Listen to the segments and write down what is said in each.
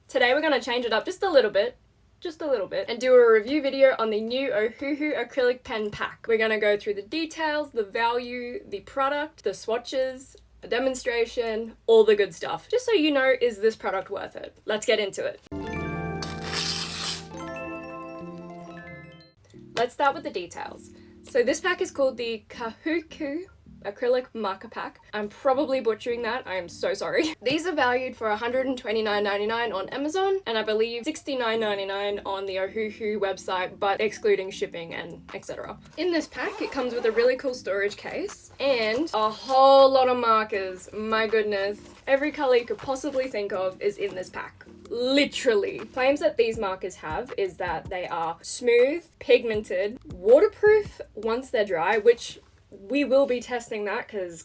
Today we're going to change it up just a little bit, and do a review video on the new Ohuhu acrylic pen pack. We're going to go through the details, the value, the product, the swatches, a demonstration, all the good stuff. Just so you know, is this product worth it? Let's get into it. Let's start with the details. So this pack is called the Kahuku Acrylic Marker Pack. I'm probably butchering that, I am so sorry. These are valued for $129.99 on Amazon, and I believe $69.99 on the Ohuhu website, but excluding shipping and etc. In this pack, it comes with a really cool storage case and a whole lot of markers. My goodness. Every color you could possibly think of is in this pack. Literally. Claims that these markers have is that they are smooth, pigmented, waterproof once they're dry, which we will be testing that because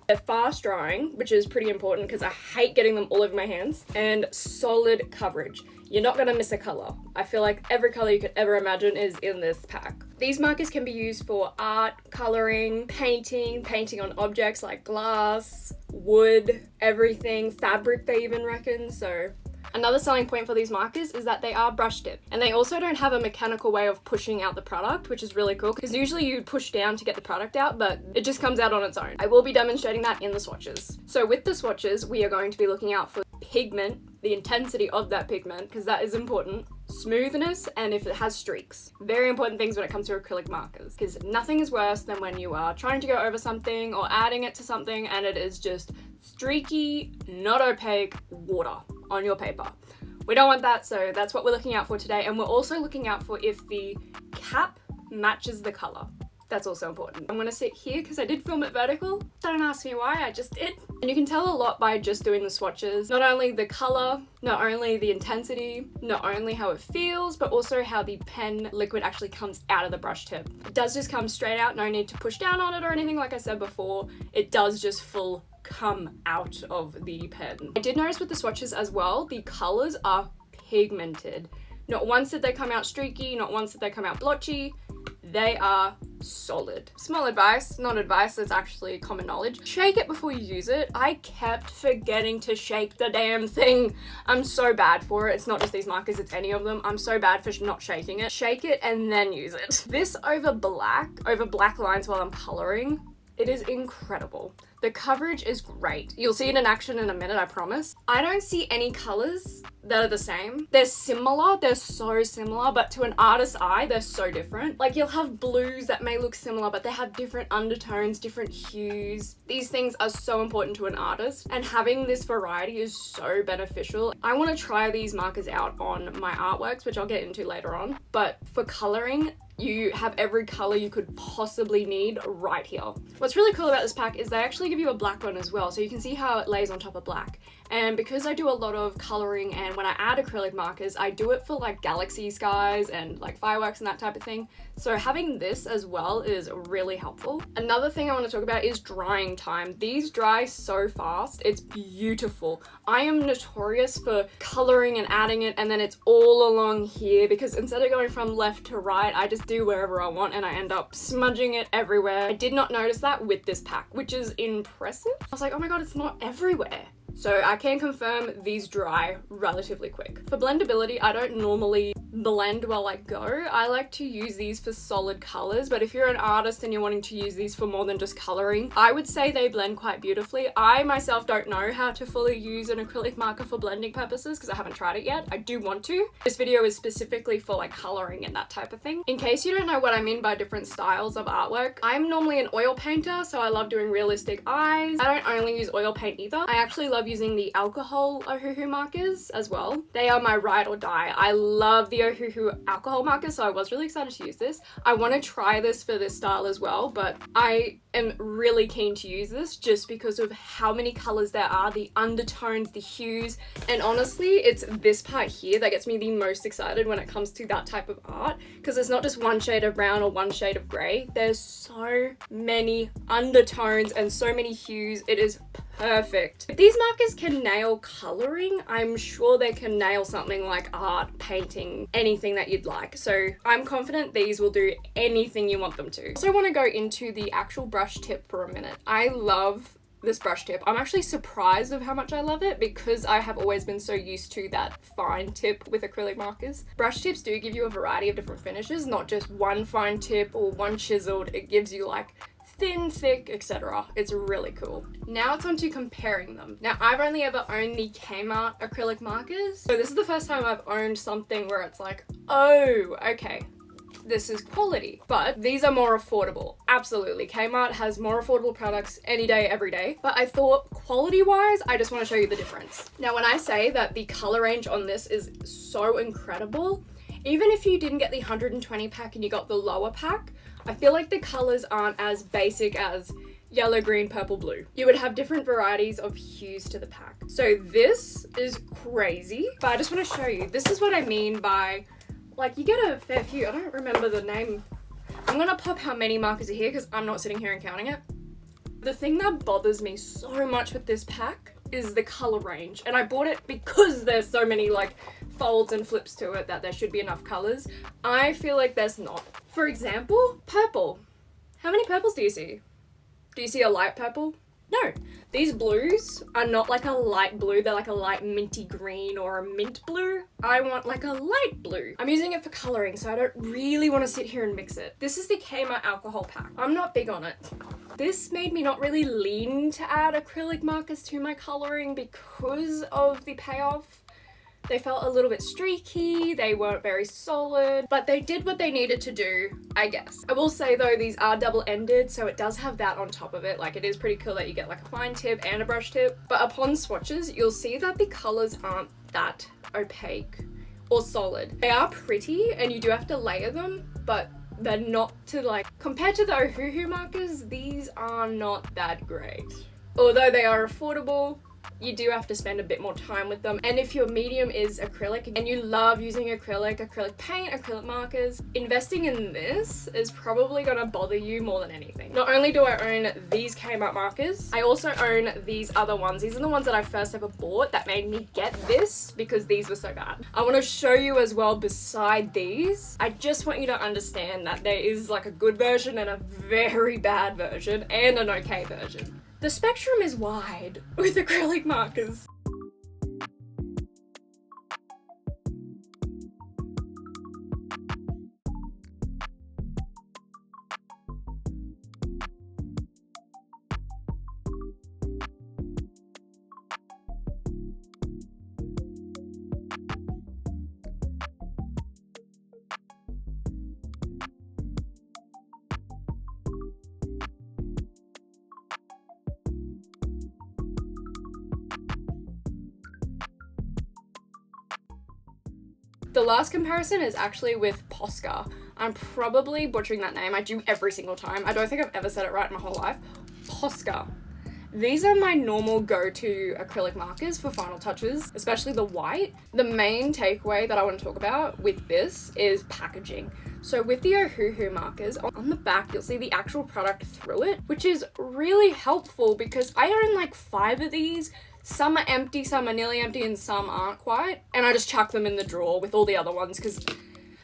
they're fast drying, which is pretty important because I hate getting them all over my hands, and solid coverage. You're not going to miss a color. I feel like every color you could ever imagine is in this pack. These markers can be used for art, coloring, painting on objects like glass, wood, everything, fabric they even reckon, so. Another selling point for these markers is that they are brush tipped, and they also don't have a mechanical way of pushing out the product, which is really cool because usually you push down to get the product out, but it just comes out on its own. I will be demonstrating that in the swatches. So with the swatches, we are going to be looking out for pigment, the intensity of that pigment, because that is important, smoothness, and if it has streaks. Very important things when it comes to acrylic markers, because nothing is worse than when you are trying to go over something or adding it to something and it is just streaky, not opaque water on your paper. We don't want that, so that's what we're looking out for today. And we're also looking out for if the cap matches the color. That's also important. I'm gonna sit here because I did film it vertical. Don't ask me why, I just did. And you can tell a lot by just doing the swatches. Not only the color, not only the intensity, not only how it feels, but also how the pen liquid actually comes out of the brush tip. It does just come straight out, no need to push down on it or anything like I said before. It does just full come out of the pen. I did notice with the swatches as well, the colors are pigmented. Not once did they come out streaky, not once did they come out blotchy. They are solid. Small advice, not advice, it's actually common knowledge. Shake it before you use it. I kept forgetting to shake the damn thing. I'm so bad for it. It's not just these markers, it's any of them. I'm so bad for not shaking it. Shake it and then use it. This over black lines while I'm coloring, it is incredible. The coverage is great. You'll see it in action in a minute, I promise. I don't see any colors that are the same. They're similar, they're so similar, but to an artist's eye, they're so different. Like you'll have blues that may look similar, but they have different undertones, different hues. These things are so important to an artist, and having this variety is so beneficial. I want to try these markers out on my artworks, which I'll get into later on, but for coloring, you have every color you could possibly need right here. What's really cool about this pack is they actually give you a black one as well, so you can see how it lays on top of black. And because I do a lot of coloring, and when I add acrylic markers, I do it for like galaxy skies and like fireworks and that type of thing. So having this as well is really helpful. Another thing I want to talk about is drying time. These dry so fast, it's beautiful. I am notorious for coloring and adding it and then it's all along here, because instead of going from left to right, I just do wherever I want and I end up smudging it everywhere. I did not notice that with this pack, which is impressive. I was like, oh my god, it's not everywhere. So I can confirm these dry relatively quick. For blendability, I don't normally blend while I go. I like to use these for solid colors, but if you're an artist and you're wanting to use these for more than just coloring, I would say they blend quite beautifully. I myself don't know how to fully use an acrylic marker for blending purposes because I haven't tried it yet. I do want to. This video is specifically for like coloring and that type of thing. In case you don't know what I mean by different styles of artwork, I'm normally an oil painter, so I love doing realistic eyes. I don't only use oil paint either. I actually love using the alcohol Ohuhu markers as well. They are my ride or die. I love the Ohuhu alcohol markers, so I was really excited to use this. I want to try this for this style as well, but I am really keen to use this just because of how many colors there are, the undertones, the hues, and honestly, it's this part here that gets me the most excited when it comes to that type of art, because it's not just one shade of brown or one shade of grey. There's so many undertones and so many hues. It is perfect. If these markers can nail coloring, I'm sure they can nail something like art, painting, anything that you'd like. So I'm confident these will do anything you want them to. Also want to go into the actual brush tip for a minute. I love this brush tip. I'm actually surprised of how much I love it because I have always been so used to that fine tip with acrylic markers. Brush tips do give you a variety of different finishes, not just one fine tip or one chiseled. It gives you like thin, thick, etc. It's really cool. Now it's on to comparing them. Now I've only ever owned the Kmart acrylic markers, so this is the first time I've owned something where it's like, oh, okay, this is quality. But these are more affordable. Absolutely. Kmart has more affordable products any day, every day. But I thought quality wise, I just want to show you the difference. Now, when I say that the color range on this is so incredible, even if you didn't get the 120 pack and you got the lower pack, I feel like the colors aren't as basic as yellow, green, purple, blue. You would have different varieties of hues to the pack. So this is crazy, but I just want to show you. This is what I mean by, like, you get a fair few. I don't remember the name. I'm gonna pop how many markers are here because I'm not sitting here and counting it. The thing that bothers me so much with this pack is the color range. And I bought it because there's so many like folds and flips to it that there should be enough colors. I feel like there's not. For example, purple. How many purples do you see? Do you see a light purple? No. These blues are not like a light blue, they're like a light minty green or a mint blue. I want like a light blue. I'm using it for coloring, so I don't really want to sit here and mix it. This is the Kmart alcohol pack. I'm not big on it. This made me not really lean to add acrylic markers to my coloring because of the payoff. They felt a little bit streaky, they weren't very solid, but they did what they needed to do, I guess. I will say though, these are double-ended, so it does have that on top of it. Like, it is pretty cool that you get like a fine tip and a brush tip. But upon swatches, you'll see that the colors aren't that opaque or solid. They are pretty and you do have to layer them, but they're not to like, compared to the Ohuhu markers, these are not that great. Although they are affordable, you do have to spend a bit more time with them. And if your medium is acrylic and you love using acrylic paint, acrylic markers, investing in this is probably gonna bother you more than anything. Not only do I own these Kmart markers, I also own these other ones. These are the ones that I first ever bought that made me get this because these were so bad. I want to show you as well beside these. I just want you to understand that there is like a good version and a very bad version and an okay version. The spectrum is wide with acrylic markers. The last comparison is actually with Posca. I'm probably butchering that name. I do every single time. I don't think I've ever said it right in my whole life. Posca. These are my normal go-to acrylic markers for final touches, especially the white. The main takeaway that I want to talk about with this is packaging. So with the Ohuhu markers, on the back you'll see the actual product through it, which is really helpful because I own like 5 of these. Some are empty, some are nearly empty, and some aren't quite. And I just chuck them in the drawer with all the other ones because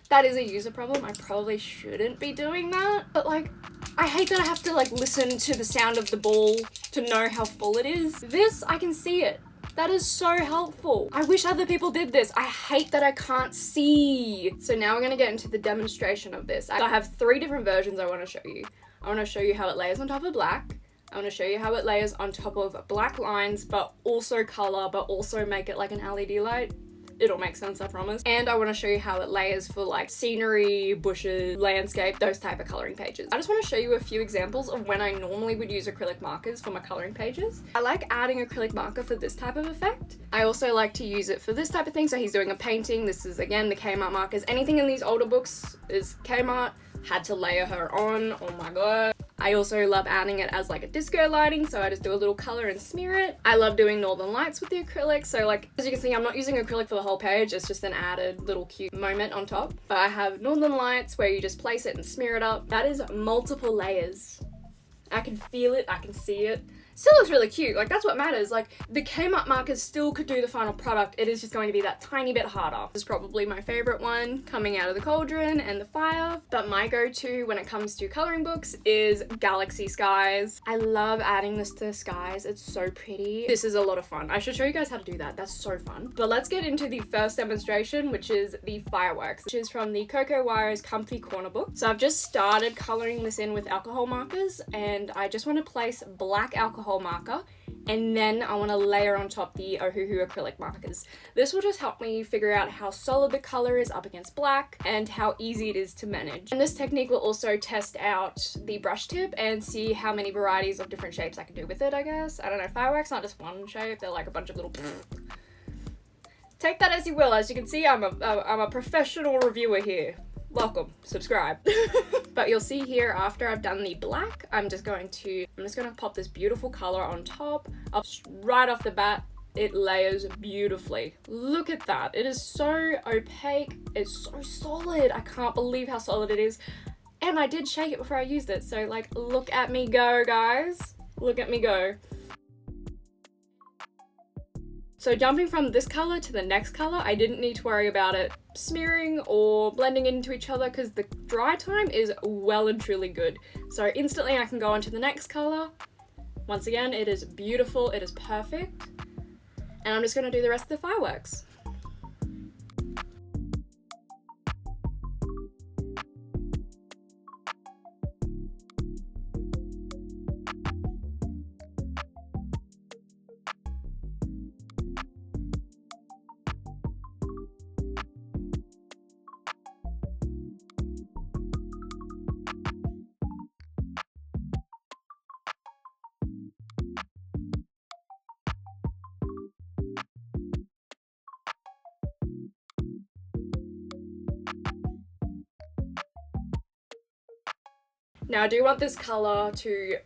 that is a user problem. I probably shouldn't be doing that. But like, I hate that I have to like listen to the sound of the ball to know how full it is. This, I can see it. That is so helpful. I wish other people did this. I hate that I can't see. So now we're gonna get into the demonstration of this. I have 3 different versions I wanna show you. I wanna show you how it layers on top of black. I want to show you how it layers on top of black lines, but also color, but also make it like an LED light. It'll make sense, I promise. And I want to show you how it layers for like scenery, bushes, landscape, those type of coloring pages. I just want to show you a few examples of when I normally would use acrylic markers for my coloring pages. I like adding acrylic marker for this type of effect. I also like to use it for this type of thing. So he's doing a painting. This is again the Kmart markers. Anything in these older books is Kmart. Had to layer her on, oh my god. I also love adding it as like a disco lighting, so I just do a little color and smear it. I love doing northern lights with the acrylic, so like, as you can see, I'm not using acrylic for the whole page, it's just an added little cute moment on top. But I have northern lights where you just place it and smear it up. That is multiple layers. I can feel it, I can see it. still looks really cute. Like, that's what matters. Like, the Kmart markers still could do the final product. It is just going to be that tiny bit harder. This is probably my favorite one coming out of the cauldron and the fire, but my go-to when it comes to coloring books is Galaxy Skies. I love adding this to the skies. It's so pretty. This is a lot of fun. I should show you guys how to do that. That's so fun. But let's get into the first demonstration, which is the fireworks, which is from the Coco Wire's Comfy Corner book. So I've just started coloring this in with alcohol markers, and I just want to place black alcohol marker, and then I want to layer on top the Ohuhu acrylic markers. This will just help me figure out how solid the color is up against black and how easy it is to manage. And this technique will also test out the brush tip and see how many varieties of different shapes I can do with it, I guess. I don't know, fireworks aren't just one shape, they're like a bunch of little Take that as you will. As you can see, I'm a professional reviewer here. Welcome, subscribe. But you'll see here after I've done the black, I'm just gonna pop this beautiful color on top. Right off the bat, it layers beautifully. Look at that. It is so opaque. It's so solid. I can't believe how solid it is. And I did shake it before I used it. So like, look at me go, guys. Look at me go. So jumping from this color to the next color, I didn't need to worry about it smearing or blending into each other because the dry time is well and truly good. So instantly I can go on to the next color. Once again, it is beautiful, it is perfect. And I'm just gonna do the rest of the fireworks. Now I do want this color to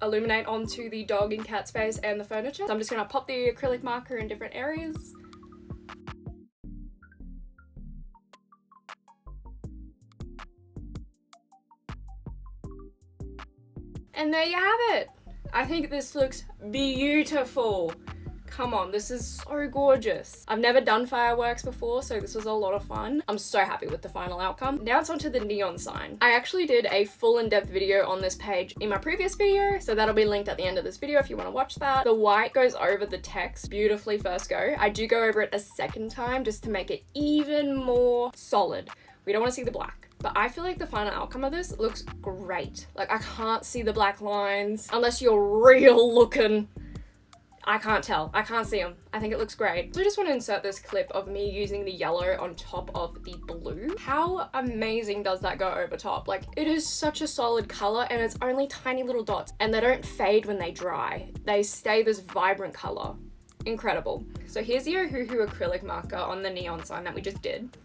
illuminate onto the dog and cat's face and the furniture. So I'm just gonna pop the acrylic marker in different areas. And there you have it. I think this looks beautiful. Come on, this is so gorgeous. I've never done fireworks before, so this was a lot of fun. I'm so happy with the final outcome. Now it's onto the neon sign. I actually did a full in-depth video on this page in my previous video, so that'll be linked at the end of this video if you want to watch that. The white goes over the text beautifully first go. I do go over it a second time just to make it even more solid. We don't want to see the black. But I feel like the final outcome of this looks great. Like, I can't see the black lines unless you're real looking. I can't tell. I can't see them. I think it looks great. So I just want to insert this clip of me using the yellow on top of the blue. How amazing does that go over top? Like, it is such a solid color and it's only tiny little dots and they don't fade when they dry. They stay this vibrant color. Incredible. So here's the Ohuhu acrylic marker on the neon sign that we just did.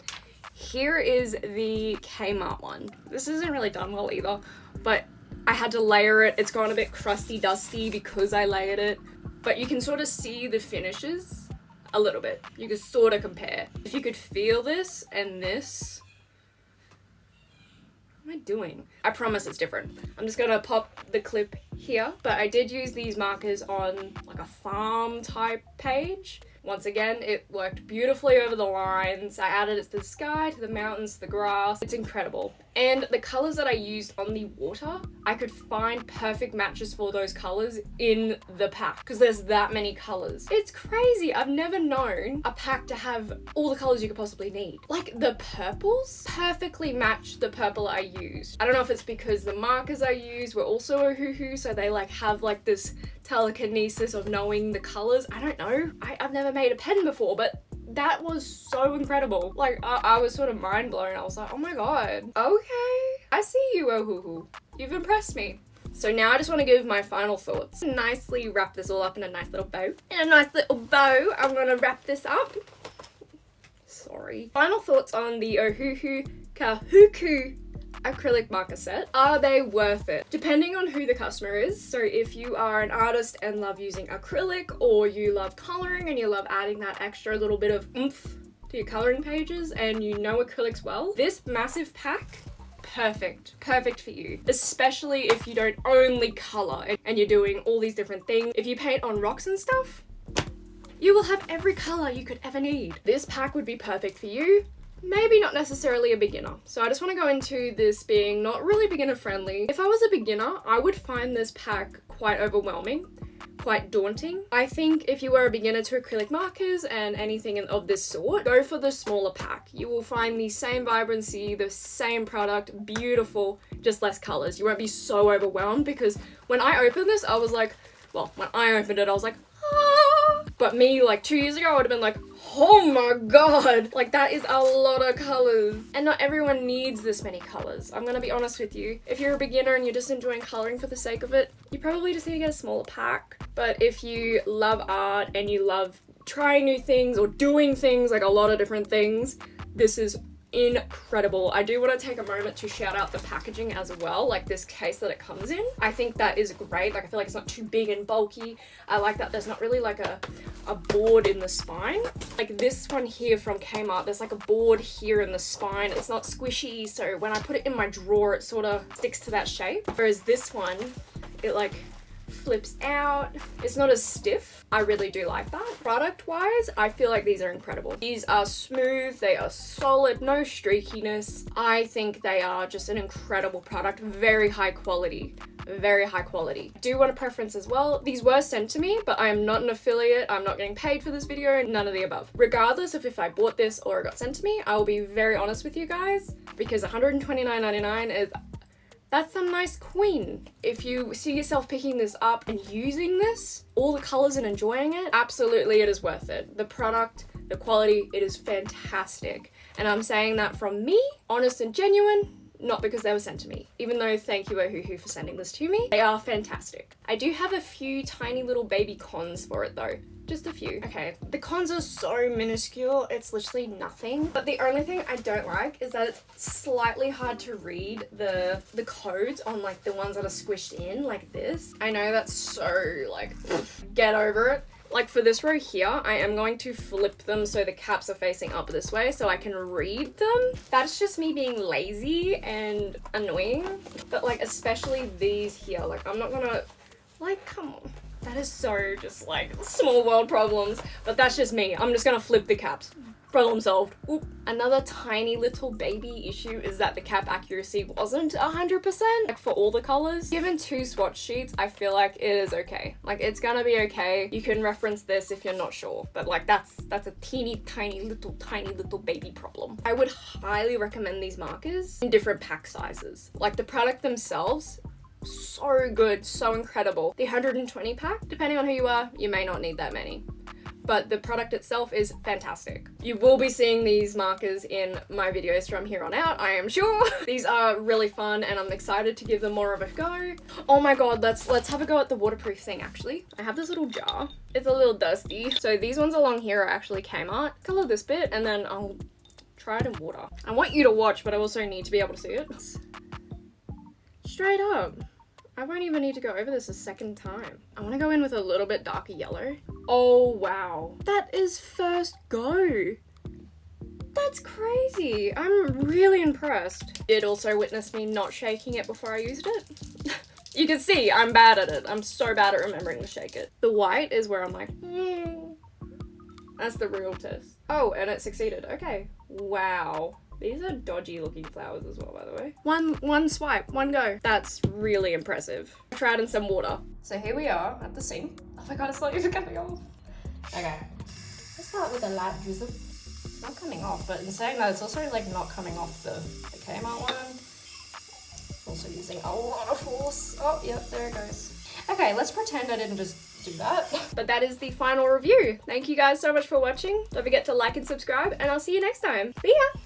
Here is the Kmart one. This isn't really done well either, but I had to layer it. It's gone a bit crusty dusty because I layered it. But you can sort of see the finishes a little bit. You can sort of compare. If you could feel this and this. What am I doing? I promise it's different. I'm just gonna pop the clip here, but I did use these markers on like a farm type page. Once again, it worked beautifully over the lines. I added it to the sky, to the mountains, to the grass. It's incredible. And the colors that I used on the water, I could find perfect matches for those colors in the pack because there's that many colors. It's crazy. I've never known a pack to have all the colors you could possibly need. Like the purples perfectly match the purple I used. I don't know if it's because the markers I used were also Ohuhu, so they like have like this telekinesis of knowing the colors. I don't know. I've never made a pen before, but that was so incredible. Like, I was sort of mind blown. I was like, oh my god. Okay. I see you, Ohuhu. You've impressed me. So now I just want to give my final thoughts. Nicely wrap this all up in a nice little bow. In a nice little bow, I'm gonna wrap this up. Sorry. Final thoughts on the Ohuhu Kahuku acrylic marker set. Are they worth it? Depending on who the customer is. So if you are an artist and love using acrylic, or you love coloring and you love adding that extra little bit of oomph to your coloring pages and you know acrylics well, this massive pack perfect for you, especially if you don't only color and you're doing all these different things. If you paint on rocks and stuff, you will have every color you could ever need. This pack would be perfect for you. Maybe not necessarily a beginner. So I just want to go into this being not really beginner friendly. If I was a beginner, I would find this pack quite overwhelming, quite daunting. I think if you were a beginner to acrylic markers and anything of this sort, go for the smaller pack. You will find the same vibrancy, the same product, beautiful, just less colors. You won't be so overwhelmed, because when I opened this, I was like, well, when I opened it, I was like, ah. But me, like 2 years ago, I would have been like, oh my god, like that is a lot of colors. And not everyone needs this many colors. I'm gonna be honest with you. If you're a beginner and you're just enjoying coloring for the sake of it, you probably just need to get a smaller pack. But if you love art and you love trying new things or doing things, like a lot of different things, this is incredible. I do want to take a moment to shout out the packaging as well, like this case that it comes in. I think that is great. Like I feel like it's not too big and bulky. I like that there's not really like a board in the spine. Like this one here from Kmart, there's like a board here in the spine. It's not squishy, so when I put it in my drawer, it sort of sticks to that shape. Whereas this one, it like flips out. It's not as stiff. I really do like that. Product wise, I feel like these are incredible. These are smooth, they are solid, no streakiness. I think they are just an incredible product. Very high quality. Very high quality. Do want a preference as well. These were sent to me, but I am not an affiliate. I'm not getting paid for this video, none of the above. Regardless of if I bought this or it got sent to me, I will be very honest with you guys, because $129.99 is, that's some nice queen. If you see yourself picking this up and using this, all the colors and enjoying it, absolutely it is worth it. The product, the quality, it is fantastic. And I'm saying that from me, honest and genuine, not because they were sent to me. Even though thank you Ohuhu for sending this to me. They are fantastic. I do have a few tiny little baby cons for it though. Just a few. Okay, the cons are so minuscule, it's literally nothing. But the only thing I don't like is that it's slightly hard to read the codes on like the ones that are squished in like this. I know that's so like, get over it. Like for this row here, I am going to flip them so the caps are facing up this way so I can read them. That's just me being lazy and annoying. But like especially these here, like I'm not gonna, like come on. That is so just like small world problems, but that's just me. I'm just gonna flip the caps. Problem solved. Oop. Another tiny little baby issue is that the cap accuracy wasn't 100% like for all the colors. Given 2 swatch sheets, I feel like it is okay. Like it's gonna be okay. You can reference this if you're not sure, but like that's a tiny little baby problem. I would highly recommend these markers in different pack sizes. Like the product themselves, so good, so incredible. The 120 pack, depending on who you are, you may not need that many. But the product itself is fantastic. You will be seeing these markers in my videos from here on out, I am sure. These are really fun and I'm excited to give them more of a go. Oh my god, let's have a go at the waterproof thing actually. I have this little jar. It's a little dusty. So these ones along here are actually Kmart. Color this bit and then I'll try it in water. I want you to watch, but I also need to be able to see it. Straight up. I won't even need to go over this a second time. I want to go in with a little bit darker yellow. Oh, wow. That is first go. That's crazy. I'm really impressed. It also witnessed me not shaking it before I used it. You can see I'm bad at it. I'm so bad at remembering to shake it. The white is where I'm like, That's the real test. Oh, and it succeeded. Okay. Wow. These are dodgy looking flowers as well, by the way. One swipe, one go. That's really impressive. Try it in some water. So here we are at the sink. Oh my god, it's not even coming off. Okay. Let's start with a light drizzle. It's not coming off, but in saying that, it's also like not coming off the Kmart one. Also using a lot of force. Oh, yep, there it goes. Okay, let's pretend I didn't just do that. But that is the final review. Thank you guys so much for watching. Don't forget to like and subscribe, and I'll see you next time. See ya!